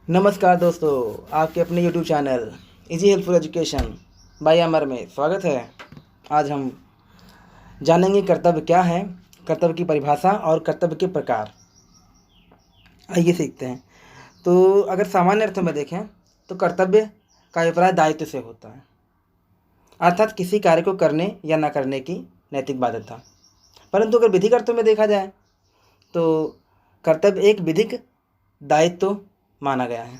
नमस्कार दोस्तों, आपके अपने YouTube channel easy helpful education by Amar में स्वागत है। आज हम जानेंगे कर्तव्य क्या है, कर्तव्य की परिभाषा और कर्तव्य के प्रकार। आइए सीखते हैं। तो अगर सामान्य अर्थों में देखें तो कर्तव्य का अभिप्राय दायित्व से होता है, अर्थात किसी कार्य को करने या न करने की नैतिक बाध्यता। परंतु अगर विधिक अर्थों में देखा जाए तो कर्तव्य एक विधिक दायित्व माना गया है।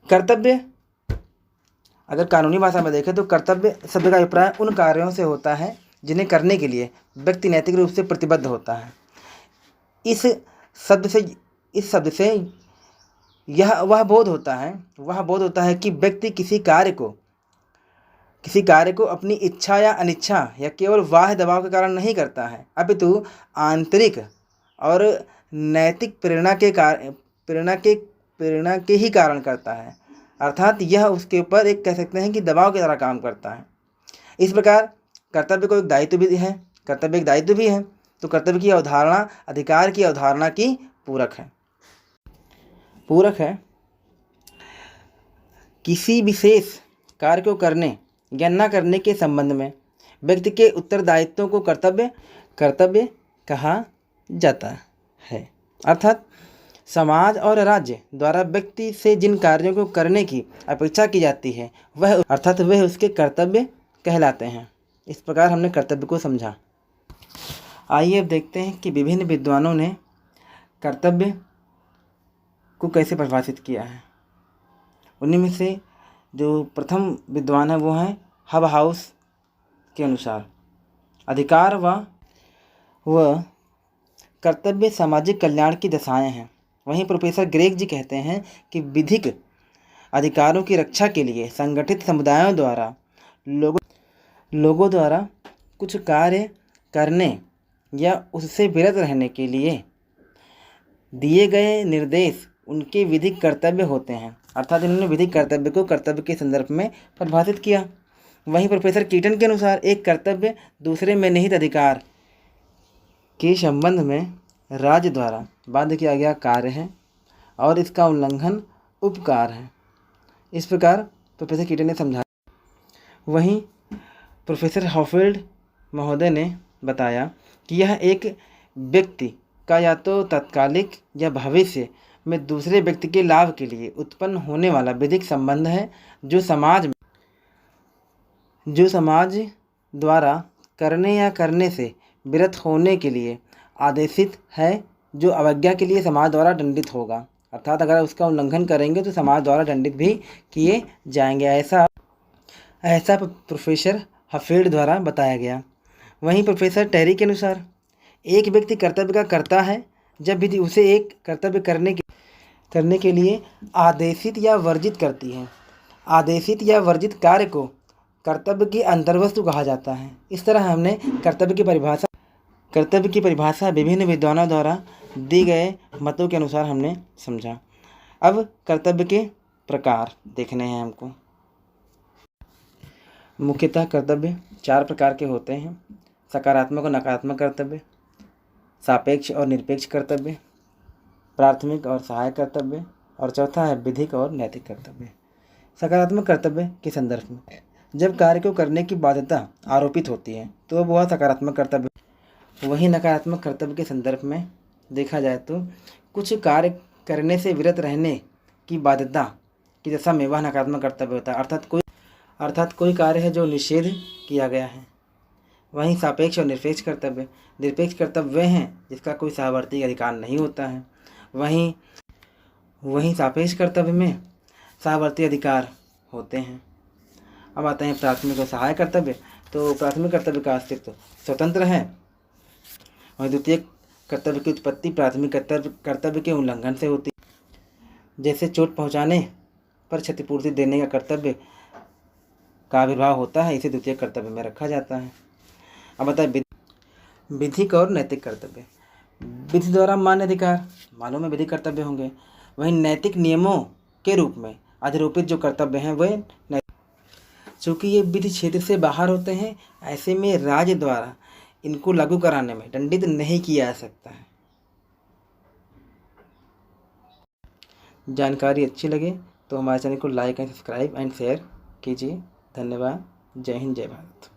कर्तव्य अगर कानूनी भाषा में देखें तो कर्तव्य शब्द का अभिप्राय उन कार्यों से होता है जिन्हें करने के लिए व्यक्ति नैतिक रूप से प्रतिबद्ध होता है। इस शब्द से वह बोध होता है कि व्यक्ति किसी कार्य को अपनी इच्छा या अनिच्छा या केवल बाह्य दबाव के कारण नहीं करता है, अपितु आंतरिक और नैतिक प्रेरणा के ही कारण करता है। अर्थात यह उसके ऊपर एक कह सकते हैं कि दबाव की तरह काम करता है। इस प्रकार कर्तव्य को एक दायित्व भी है, तो कर्तव्य की अवधारणा अधिकार की अवधारणा की पूरक है। किसी विशेष कार्य को करने या न करने के संबंध में व्यक्ति के उत्तरदायित्वों को कर्तव्य कहा जाता है। अर्थात समाज और राज्य द्वारा व्यक्ति से जिन कार्यों को करने की अपेक्षा की जाती है वह उसके कर्तव्य कहलाते हैं। इस प्रकार हमने कर्तव्य को समझा। आइए अब देखते हैं कि विभिन्न विद्वानों ने कर्तव्य को कैसे परिभाषित किया है। उन्हीं में से जो प्रथम विद्वान है वो हैं हबहाउस के अनुसार अधिकार व कर्तव्य सामाजिक कल्याण की दशाएं हैं। वहीं प्रोफेसर ग्रेग जी कहते हैं कि विधिक अधिकारों की रक्षा के लिए संगठित समुदायों द्वारा लोगों द्वारा कुछ कार्य करने या उससे विरत रहने के लिए दिए गए निर्देश उनके विधिक कर्तव्य होते हैं। अर्थात इन्होंने विधिक कर्तव्य को कर्तव्य के संदर्भ में परिभाषित किया। वहीं प्रोफेसर कीटन के अनुसार एक कर्तव्य दूसरे में निहित अधिकार के संबंध में राज्य द्वारा बाध्य किया गया कार्य है और इसका उल्लंघन उपकार है। इस प्रकार प्रोफेसर कीटन ने समझाया। वहीं प्रोफेसर हॉफील्ड महोदय ने बताया कि यह एक व्यक्ति का या तो तात्कालिक या भविष्य में दूसरे व्यक्ति के लाभ के लिए उत्पन्न होने वाला विधिक संबंध है जो समाज द्वारा करने या करने से विरत होने के लिए आदेशित है, जो अवज्ञा के लिए समाज द्वारा दंडित होगा। अर्थात अगर उसका उल्लंघन करेंगे तो समाज द्वारा दंडित भी किए जाएंगे। ऐसा प्रोफेसर हफील्ड द्वारा बताया गया। वहीं प्रोफेसर टेरी के अनुसार एक व्यक्ति कर्तव्य का करता है जब विधि उसे एक कर्तव्य करने के लिए आदेशित या वर्जित करती है। आदेशित या वर्जित कार्य को कर्तव्य की अंतर्वस्तु कहा जाता है। इस तरह हमने कर्तव्य की परिभाषा विभिन्न विद्वानों द्वारा दी गए मतों के अनुसार हमने समझा। अब कर्तव्य के प्रकार देखने हैं हमको। मुख्यतः कर्तव्य 4 प्रकार के होते हैं: सकारात्मक और नकारात्मक कर्तव्य, सापेक्ष और निरपेक्ष कर्तव्य, प्राथमिक और सहायक कर्तव्य, और चौथा है विधिक और नैतिक कर्तव्य। सकारात्मक कर्तव्य के संदर्भ में जब कार्य को करने की बाध्यता आरोपित होती है तो वह सकारात्मक कर्तव्य। वहीं नकारात्मक कर्तव्य के संदर्भ में देखा जाए तो कुछ कार्य करने से विरत रहने की बाध्यता की दशा में वह नकारात्मक कर्तव्य होता है। अर्थात कोई कार्य है जो निषेध किया गया है। वहीं सापेक्ष और निरपेक्ष कर्तव्य वे हैं जिसका कोई सहवर्ती अधिकार नहीं होता है। वहीं सापेक्ष कर्तव्य में सहवर्ती अधिकार होते हैं। अब आते हैं प्राथमिक और सहायक कर्तव्य। तो प्राथमिक कर्तव्य का अस्तित्व स्वतंत्र है और द्वितीयक कर्तव्य की उत्पत्ति प्राथमिक कर्तव्य के उल्लंघन से होती है। जैसे चोट पहुंचाने पर क्षतिपूर्ति देने का कर्तव्य का आविर्भाव होता है, इसे द्वितीयक कर्तव्य में रखा जाता है। अब बताए विधिक और नैतिक कर्तव्य। विधि द्वारा मान्य अधिकार मालूम है विधिक कर्तव्य होंगे। वहीं नैतिक नियमों के रूप में अधिरोपित जो कर्तव्य हैं वे चूँकि ये विधि क्षेत्र से बाहर होते हैं, ऐसे में राज्य द्वारा इनको लागू कराने में दंडित नहीं किया जा सकता है। जानकारी अच्छी लगे तो हमारे चैनल को like and subscribe and share कीजिए। धन्यवाद। जय हिंद, जय भारत।